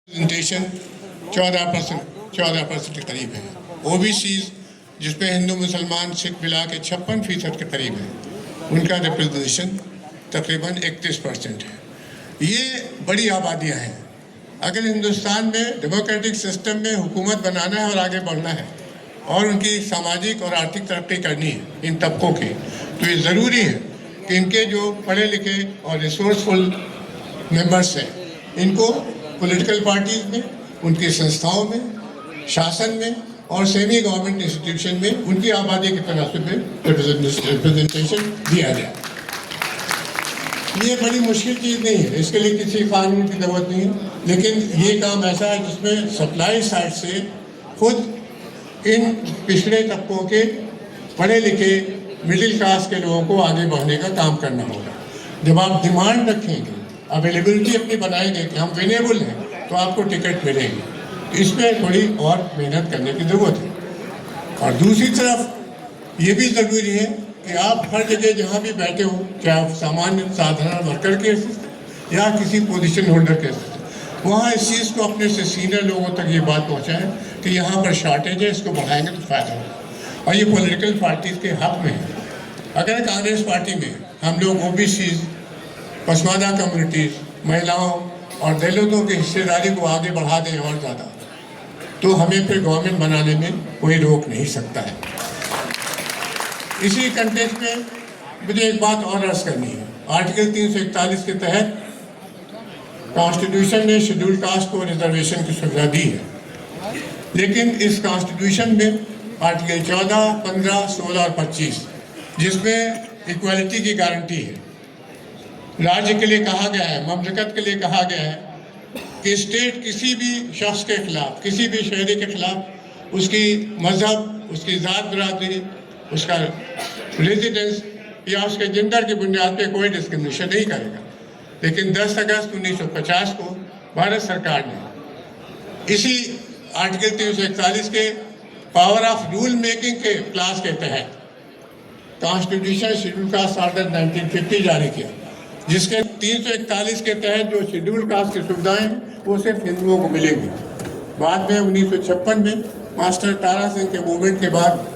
Presentation 14% के करीब है। ओबीसी जिसमें हिंदू मुसलमान सिख मिला के 56% के करीब है, उनका रिप्रेजेंटेशन तकरीबन 31% है। ये बड़ी आबादियां हैं। अगर हिंदुस्तान में डेमोक्रेटिक सिस्टम में हुकूमत बनाना है और आगे बढ़ना है और उनकी सामाजिक और आर्थिक तरक्की करनी है इन तबकों की, तो ये ज़रूरी है कि इनके जो पढ़े लिखे और रिसोर्सफुल मेंबर्स हैं, इनको पॉलिटिकल पार्टीज में, उनकी संस्थाओं में, शासन में और सेमी गवर्नमेंट इंस्टीट्यूशन में उनकी आबादी के तनासब में रिप्रेजेंटेशन दिया जाए। ये बड़ी मुश्किल चीज़ नहीं है, इसके लिए किसी कानून की ज़रूरत नहीं है, लेकिन ये काम ऐसा है जिसमें सप्लाई साइड से खुद इन पिछड़े तबकों के पढ़े लिखे मिडिल क्लास के लोगों को आगे बढ़ने का काम करना होगा। जब आप डिमांड रखेंगे, अवेलेबिलिटी अपनी बनाएंगे कि हम विनेबल हैं, तो आपको टिकट मिलेगी। तो इसमें थोड़ी और मेहनत करने की ज़रूरत है। और दूसरी तरफ ये भी ज़रूरी है कि आप हर जगह जहाँ भी बैठे हो, चाहे आप सामान्य साधारण वर्कर के या किसी पोजीशन होल्डर के, वहाँ इस चीज़ को अपने से सीनियर लोगों तक ये बात पहुँचाएं कि यहाँ पर शॉर्टेज है, इसको बढ़ाएंगे तो फ़ायदा होगा। और ये पॉलिटिकल पार्टीज़ के हक़ में है। अगर कांग्रेस पार्टी में हम लोग ओबीसी, पसमानदा कम्युनिटीज़, महिलाओं और दलितों की हिस्सेदारी को आगे बढ़ा दें और ज़्यादा, तो हमें फिर गवर्नमेंट बनाने में कोई रोक नहीं सकता है। इसी कंटेक्स्ट में मुझे एक बात और अर्ज करनी है। आर्टिकल 341 के तहत कॉन्स्टिट्यूशन ने शेड्यूल कास्ट को रिजर्वेशन की सुविधा दी है, लेकिन इस कॉन्स्टिट्यूशन में आर्टिकल 14, 15, 16 और 25 जिसमें इक्वालिटी की गारंटी है, राज्य के लिए कहा गया है, ममलकत के लिए कहा गया है कि स्टेट किसी भी शख्स के खिलाफ, किसी भी शहरी के खिलाफ उसकी मजहब, उसकी ज़ात बिरादरी, उसका रेजिडेंस या उसके जेंडर की बुनियाद पे कोई डिस्क्रिमिनेशन नहीं करेगा। लेकिन 10 अगस्त 1950 को भारत सरकार ने इसी आर्टिकल 341 के पावर ऑफ रूल मेकिंग के क्लास के तहत कॉन्स्टिट्यूशन शेड्यूल कास्ट ऑर्डर 1950 जारी किया, जिसके 341 के तहत जो शेड्यूल कास्ट की सुविधाएं वो सिर्फ हिंदुओं को मिलेंगी। बाद में 1956 में मास्टर तारा सिंह के मूवमेंट के बाद